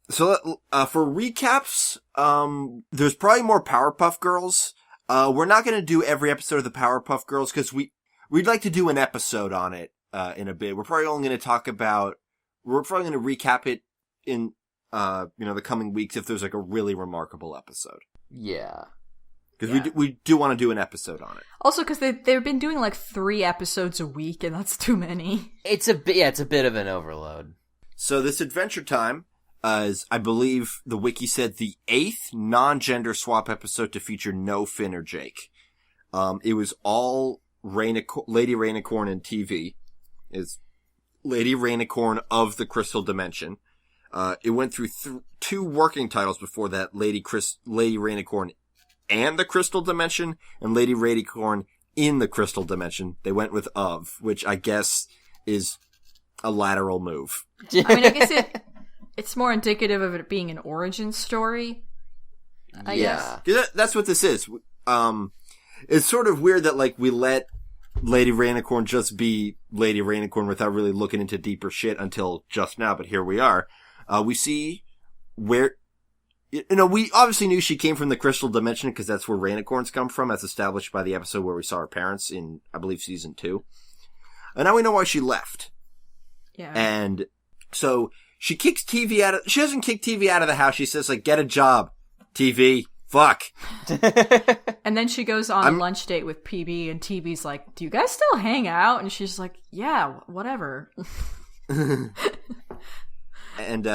So, for recaps, there's probably more Powerpuff Girls. We're not going to do every episode of the Powerpuff Girls because we'd like to do an episode on it, in a bit. We're probably going to recap it in, the coming weeks if there's like a really remarkable episode. Yeah. Because we do want to do an episode on it. Also, because they've been doing like 3 episodes a week, and that's too many. It's a bit of an overload. So this Adventure Time is, I believe, the wiki said the 8th non-gender swap episode to feature no Finn or Jake. It was all Lady Rainicorn in TV. Is Lady Rainicorn of the Crystal Dimension. It went through 2 working titles before that, Lady Rainicorn and the Crystal Dimension, and Lady Rainicorn in the Crystal Dimension. They went with of, which I guess is a lateral move. I mean, I guess it's more indicative of it being an origin story, I guess. That's what this is. It's sort of weird that, like, we let Lady Rainicorn just be Lady Rainicorn without really looking into deeper shit until just now, but here we are. We see where... we obviously knew she came from the Crystal Dimension because that's where Rainicorns come from, as established by the episode where we saw her parents in, I believe, season 2. And now we know why she left. Yeah. And so she kicks TV she doesn't kick TV out of the house. She says, like, get a job, TV. Fuck. And then she goes on a lunch date with PB, and TV's like, do you guys still hang out? And she's like, yeah, whatever. And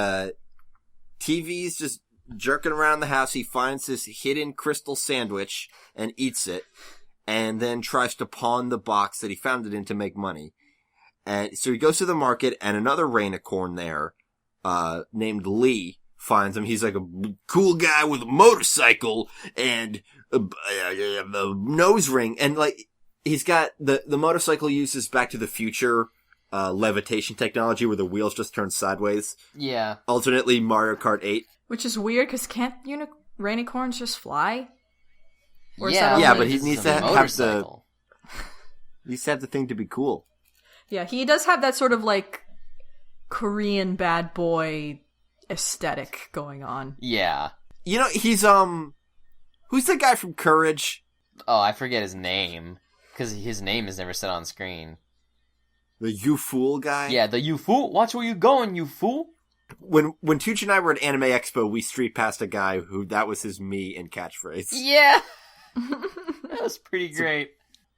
TV's just jerking around the house. He finds this hidden crystal sandwich and eats it, and then tries to pawn the box that he found it in to make money. And so he goes to the market, and another Rainicorn there, named Lee, finds him. He's like a cool guy with a motorcycle and a nose ring, and like he's got the motorcycle uses Back to the Future levitation technology where the wheels just turn sideways. Yeah. Alternately Mario Kart 8. Which is weird, because can't Rainicorns just fly? Or but he needs to have the thing to be cool. Yeah, he does have that sort of, like, Korean bad boy aesthetic going on. Yeah. You know, he's, who's the guy from Courage? Oh, I forget his name, because his name is never said on screen. The you fool guy? Yeah, the you fool. Watch where you going, you fool. When Tooch and I were at Anime Expo, we street passed a guy who that was his me and catchphrase. Yeah. That was pretty great.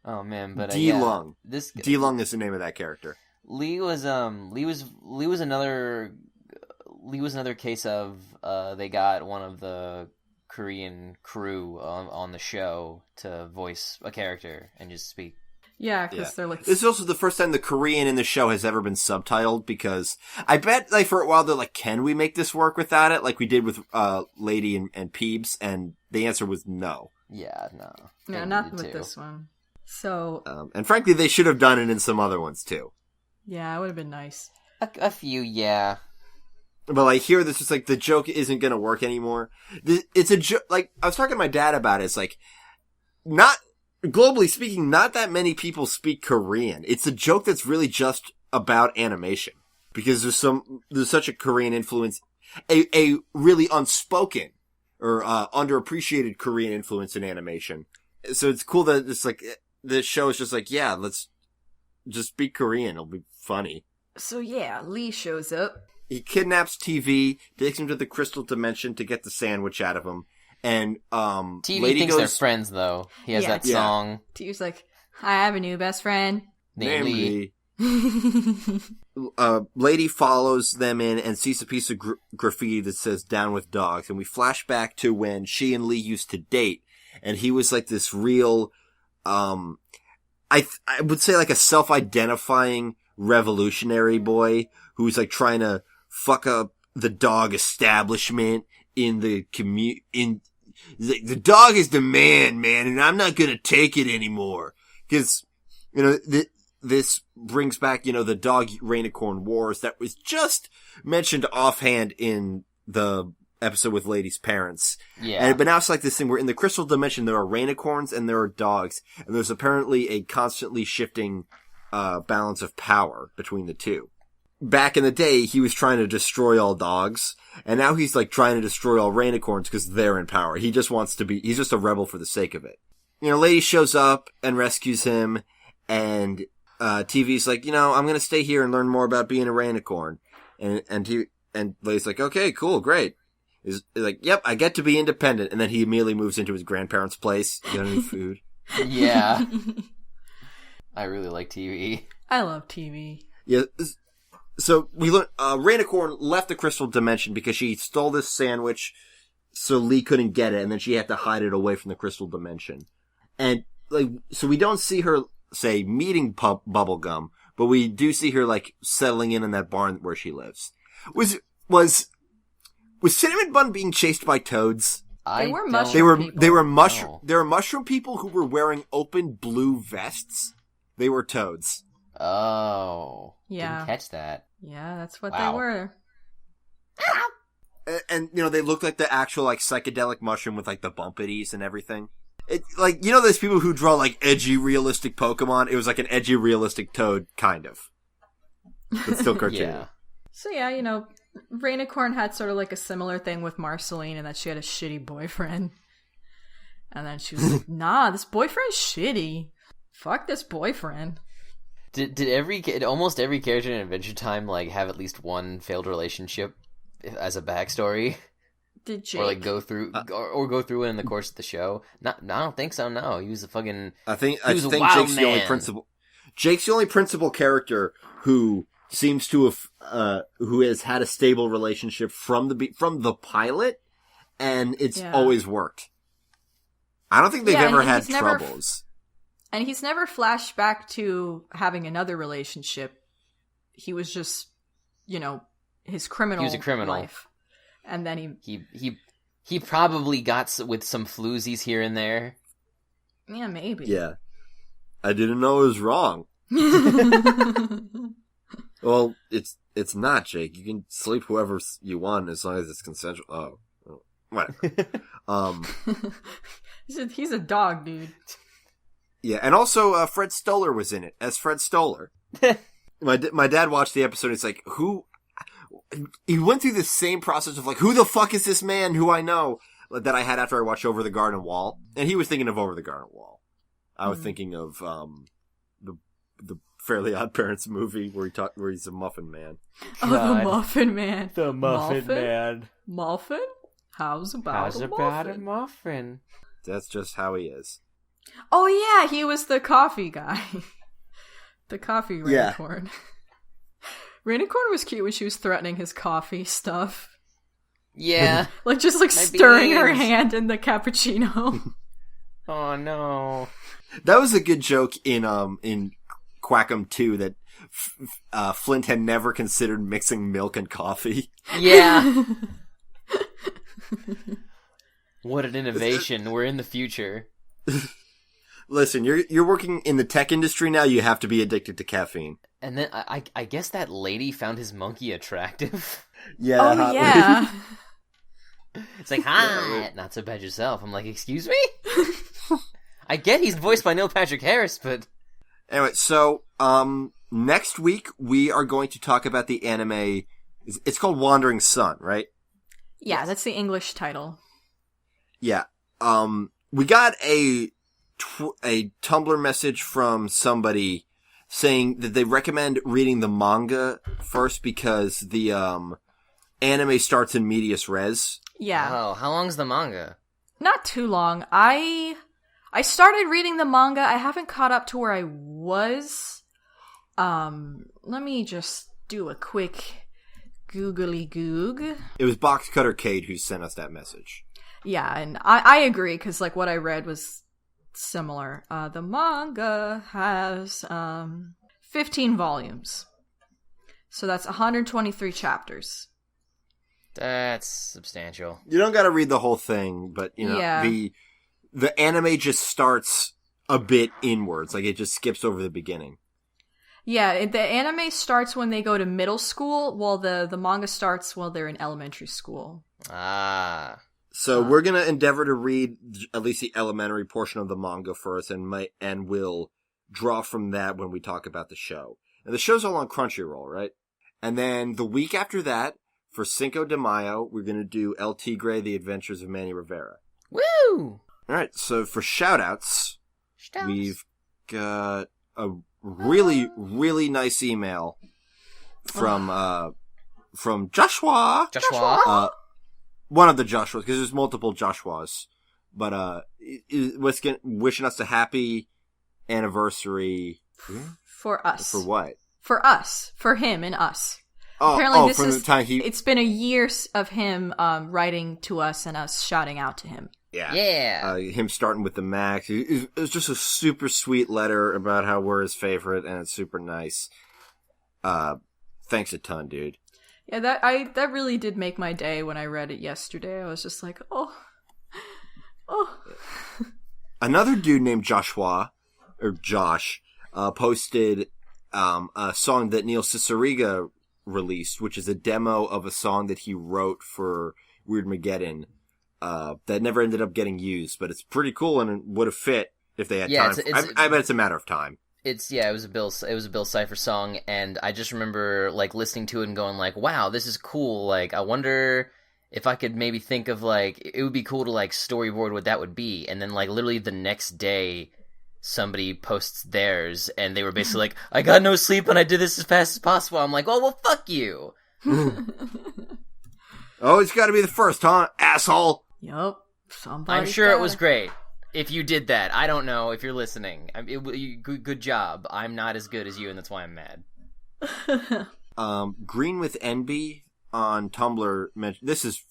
Oh man, but D-Lung. D-Lung is the name of that character. Lee was another case of they got one of the Korean crew on the show to voice a character and just speak. Yeah, because they're like... This is also the first time the Korean in the show has ever been subtitled, because I bet, like, for a while they're like, can we make this work without it? Like we did with Lady and Peebs, and the answer was no. Yeah, no. No, not with this one. So... and frankly, they should have done it in some other ones, too. Yeah, it would have been nice. A few, yeah. But, like, here, this is like, the joke isn't gonna work anymore. It's a joke, like, I was talking to my dad about it, it's like, globally speaking, not that many people speak Korean. It's a joke that's really just about animation. Because there's such a Korean influence, a really unspoken or underappreciated Korean influence in animation. So it's cool that it's like, this show is just like, yeah, let's just speak Korean. It'll be funny. So yeah, Lee shows up. He kidnaps TV, takes him to the Crystal Dimension to get the sandwich out of him. And, TV Lady thinks goes, they're friends, though. He has that song. TV's like, I have a new best friend. Named Lee. Lady follows them in and sees a piece of graffiti that says "Down with Dogs," and we flash back to when she and Lee used to date, and he was like this real, I would say like a self-identifying revolutionary boy who's like trying to fuck up the dog establishment in the the dog is the man, and I'm not gonna take it anymore. Cause, this brings back, the dog Rainicorn Wars that was just mentioned offhand in the episode with Lady's parents. Yeah. But now it's like this thing where in the Crystal Dimension there are Rainicorns and there are dogs, and there's apparently a constantly shifting, balance of power between the two. back in the day, he was trying to destroy all dogs, and now he's like trying to destroy all Rainicorns because they're in power. He just wants to be, he's just a rebel for the sake of it. You know, Lady shows up and rescues him, and TV's like, you know, I'm gonna stay here and learn more about being a Rainicorn. And Lady's like, okay, cool, great. He's like, yep, I get to be independent. And then he immediately moves into his grandparents' place, get any food. Yeah. I really like TV. I love TV. Yeah. So we learned, Rainicorn left the crystal dimension because she stole this sandwich so Lee couldn't get it, and then she had to hide it away from the crystal dimension. And, like, so we don't see her, say, meeting Bubblegum, but we do see her, like, settling in that barn where she lives. Was Cinnamon Bun being chased by toads? They were mushroom people. They were mushroom people who were wearing open blue vests. They were toads. Oh. Yeah. Didn't catch that. Yeah, that's what they were. And, you know, they looked like the actual, like, psychedelic mushroom with, like, the bumpities and everything. It, like, you know those people who draw, like, edgy, realistic Pokemon? It was like an edgy, realistic toad, kind of. But still cartoony. Yeah. So yeah, you know, Rainicorn had sort of like a similar thing with Marceline in that she had a shitty boyfriend. And then she was like, nah, this boyfriend's shitty. Fuck this boyfriend. Did almost every character in Adventure Time, like, have at least one failed relationship as a backstory? Did Jake? Or, like, go through it in the course of the show? I don't think so, no. He was a fucking... I think Jake's the only principal... Jake's the only principal character who seems to have, who has had a stable relationship from the pilot, and it's always worked. I don't think they've ever had troubles. And he's never flashed back to having another relationship. He was just, you know, his criminal He was a criminal. life. And then he probably got with some floozies here and there. Yeah, maybe. Yeah. I didn't know it was wrong. Well, it's not, Jake. You can sleep whoever you want as long as it's consensual. Oh, whatever. He's a dog, dude. Yeah, and also Fred Stoller was in it as Fred Stoller. My dad watched the episode. It's like, who? He went through the same process of like, who the fuck is this man who I know that I had after I watched Over the Garden Wall, and he was thinking of Over the Garden Wall. I was thinking of the Fairly Odd Parents movie where he's a muffin man. Oh, the Muffin Man. The Muffin Man. Muffin? How's about a muffin? That's just how he is. Oh yeah, he was the coffee guy. The coffee Rainicorn. Yeah. Rainicorn was cute when she was threatening his coffee stuff. Yeah. Like just like stirring her hand in the cappuccino. Oh no. That was a good joke in CwaCoM 2 that Flint had never considered mixing milk and coffee. Yeah. What an innovation. We're in the future. Listen, you're working in the tech industry now, you have to be addicted to caffeine. And then I guess that lady found his monkey attractive. Yeah. Oh, yeah. It's like, hi, not so bad yourself. I'm like, excuse me? I get he's voiced by Neil Patrick Harris, but... Anyway, so, next week we are going to talk about the anime. It's called Wandering Sun, right? Yeah, that's the English title. Yeah. We got a Tumblr message from somebody saying that they recommend reading the manga first because the anime starts in medias res. Yeah. Oh, how long's the manga? Not too long. I started reading the manga. I haven't caught up to where I was. Let me just do a quick googly goog. It was Box Cutter Cade who sent us that message. Yeah, and I agree, because like what I read was similar. The manga has 15 volumes. So that's 123 chapters. That's substantial. You don't gotta read the whole thing, but you know, the anime just starts a bit inwards, like it just skips over the beginning. Yeah, the anime starts when they go to middle school, while the manga starts while they're in elementary school. Ah. So we're gonna endeavor to read at least the elementary portion of the manga first, and we'll draw from that when we talk about the show. And the show's all on Crunchyroll, right? And then the week after that, for Cinco de Mayo, we're going to do El Tigre, The Adventures of Manny Rivera. Woo! All right, so for shout-outs, we've got a really, really nice email from Joshua. Joshua? One of the Joshuas, because there's multiple Joshuas. But wishing us a happy anniversary. For us. For what? For us. For him and us. Oh, Apparently this from is, the time it's been a year of him writing to us and us shouting out to him. Yeah. Him starting with the Max. It was just a super sweet letter about how we're his favorite, and it's super nice. Thanks a ton, dude. Yeah, that really did make my day when I read it yesterday. I was just like, oh. Another dude named Joshua, or Josh, posted a song that Neil Cicierega released, which is a demo of a song that he wrote for Weirdmageddon that never ended up getting used, but it's pretty cool and it would have fit if they had time. I bet it's a matter of time. It was a Bill Cipher song, and I just remember like listening to it and going like, wow, this is cool. Like, I wonder if I could maybe think of like, it would be cool to like storyboard what that would be. And then like literally the next day somebody posts theirs and they were basically like, I got no sleep and I did this as fast as possible. I'm like, oh, well, fuck you. Always gotta be the first, huh, asshole? Yup. I'm sure it was great. If you did that, I don't know if you're listening. Good job. I'm not as good as you, and that's why I'm mad. Green with Envy on Tumblr mentioned, this is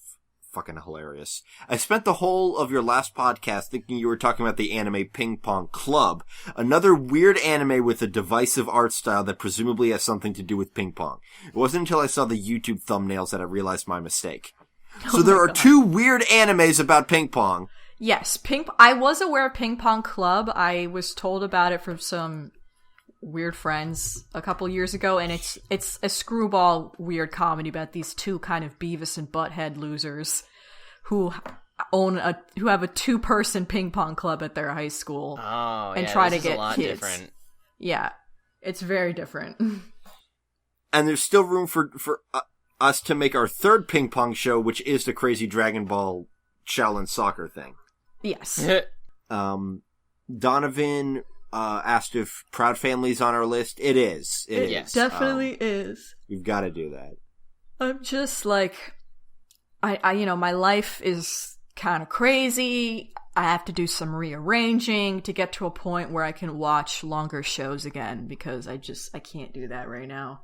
fucking hilarious. I spent the whole of your last podcast thinking you were talking about the anime Ping Pong Club, another weird anime with a divisive art style that presumably has something to do with ping pong. It wasn't until I saw the YouTube thumbnails that I realized my mistake. So there are two weird animes about ping pong. Yes, I was aware of Ping Pong Club. I was told about it from some weird friends a couple years ago, and it's a screwball weird comedy about these two kind of Beavis and Butthead losers who have a 2-person ping pong club at their high school. Oh, and yeah, try this to is get a lot kids. Different. Yeah, it's very different. And there's still room for us to make our third ping pong show, which is the Crazy Dragon Ball Shaolin Soccer thing. Yes. Donovan asked if Proud Family's on our list. It is. It is. Definitely is. We've got to do that. I'm just like, I my life is kind of crazy. I have to do some rearranging to get to a point where I can watch longer shows again, because I can't do that right now.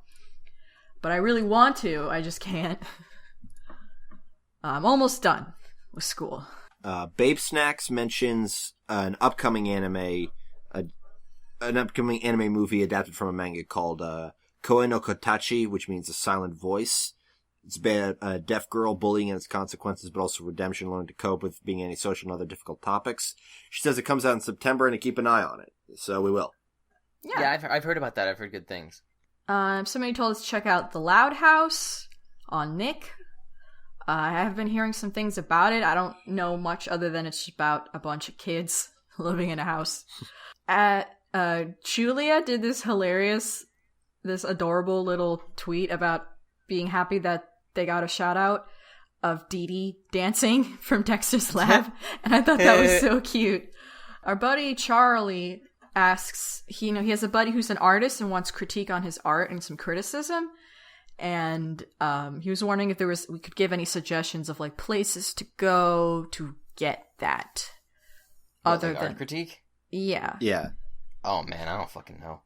But I really want to. I just can't. I'm almost done with school. Babe Snacks mentions an upcoming anime movie adapted from a manga called Koe no Kotachi, which means a silent voice. It's about a deaf girl bullying and its consequences, but also redemption, learning to cope with being antisocial and other difficult topics. She says it comes out in September and to keep an eye on it, so we will. Yeah, I've heard about that. I've heard good things. Somebody told us to check out The Loud House on Nick. I have been hearing some things about it. I don't know much other than it's about a bunch of kids living in a house. Julia did this adorable little tweet about being happy that they got a shout out of Dee Dee dancing from Dexter's Lab, and I thought that was so cute. Our buddy Charlie asks, he has a buddy who's an artist and wants critique on his art and some criticism. And he was wondering if we could give any suggestions of like places to go to get that. Other than art critique? Yeah. Yeah. Oh man, I don't fucking know.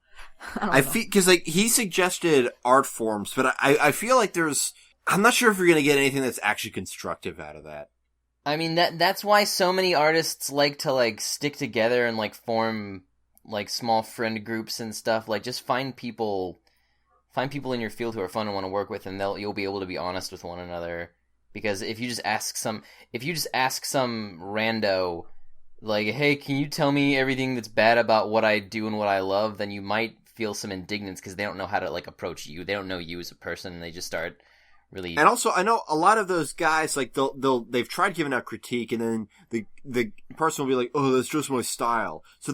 I feel, because like he suggested art forms, but I feel like I'm not sure if you're gonna get anything that's actually constructive out of that. I mean that's why so many artists like to like stick together and like form like small friend groups and stuff. Like just find people in your field who are fun and want to work with, and you'll be able to be honest with one another. Because if you just ask some rando, like, hey, can you tell me everything that's bad about what I do and what I love, then you might feel some indignance because they don't know how to like approach you. They don't know you as a person, and they just start really. And also, I know a lot of those guys, like they've tried giving out critique, and then the person will be like, oh, that's just my style. So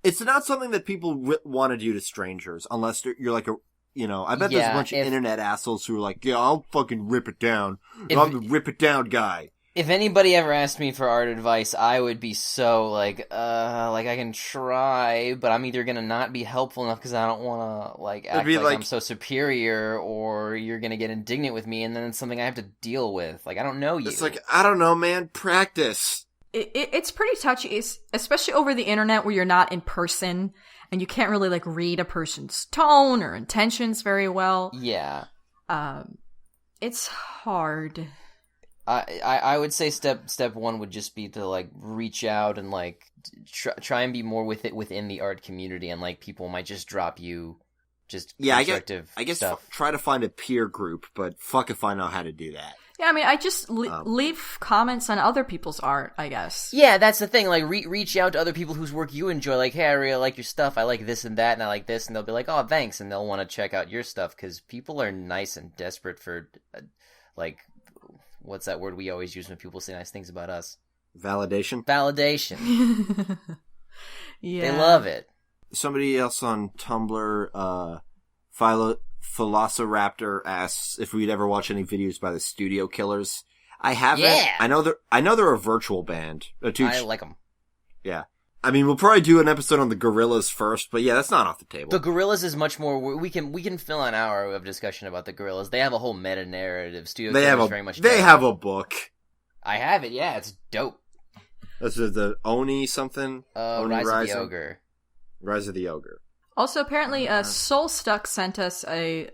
it's not something that people want to do to strangers unless you're like I bet there's a bunch of internet assholes who are like, yeah, I'll fucking rip it down. I'm the rip it down guy. If anybody ever asked me for art advice, I would be so like I can try, but I'm either gonna not be helpful enough because I don't want to act like I'm so superior, or you're gonna get indignant with me, and then it's something I have to deal with. Like, I don't know you. It's like, I don't know, man. Practice. It's pretty touchy, especially over the internet where you're not in person and you can't really read a person's tone or intentions very well. Yeah. It's hard. I would say step one would just be to reach out and try and be more within the art community, and people might just drop you just constructive I guess stuff. Try to find a peer group, but fuck if I know how to do that. Yeah, I mean, I just leave comments on other people's art, I guess. Yeah, that's the thing. Reach out to other people whose work you enjoy. Like, hey, I really like your stuff. I like this and that, and I like this. And they'll be like, oh, thanks. And they'll want to check out your stuff, because people are nice and desperate for, what's that word we always use when people say nice things about us? Validation? Validation. Yeah. They love it. Somebody else on Tumblr, Velociraptor asks if we'd ever watch any videos by the Studio Killers. I haven't. Yeah. I know they're a virtual band. I like them. Yeah. I mean, we'll probably do an episode on the Gorillas first, but yeah, that's not off the table. The Gorillas is much more. We can fill an hour of discussion about the Gorillas. They have a whole meta narrative. Studio Killers very much. They have a book. I have it. Yeah, it's dope. This is the Oni something. Oni Rise Rising? of the Ogre. Rise of the Ogre. Also, apparently, Soulstuck sent us a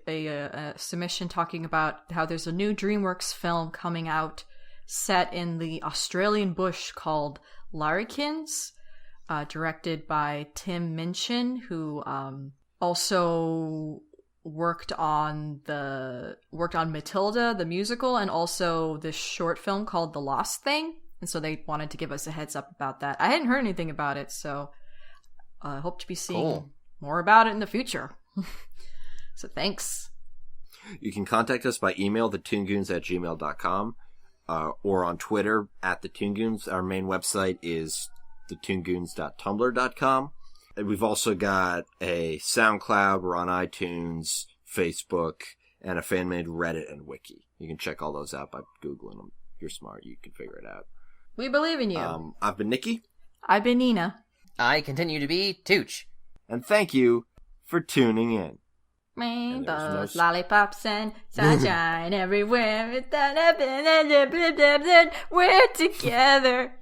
submission talking about how there's a new DreamWorks film coming out set in the Australian bush called Larrikins, directed by Tim Minchin, who also worked on Matilda, the musical, and also this short film called The Lost Thing. And so they wanted to give us a heads up about that. I hadn't heard anything about it, so I hope to be seeing more about it in the future. So thanks. You can contact us by email, thetoongoons@gmail.com, or on Twitter @thetoongoons. Our main website is thetoongoons.tumblr.com. And we've also got a SoundCloud. We're on iTunes, Facebook, and a fan-made Reddit and Wiki. You can check all those out by Googling them. You're smart. You can figure it out. We believe in you. I've been Nikki. I've been Nina. I continue to be Tooch. And thank you for tuning in. Rainbows, lollipops, and sunshine everywhere. We're together.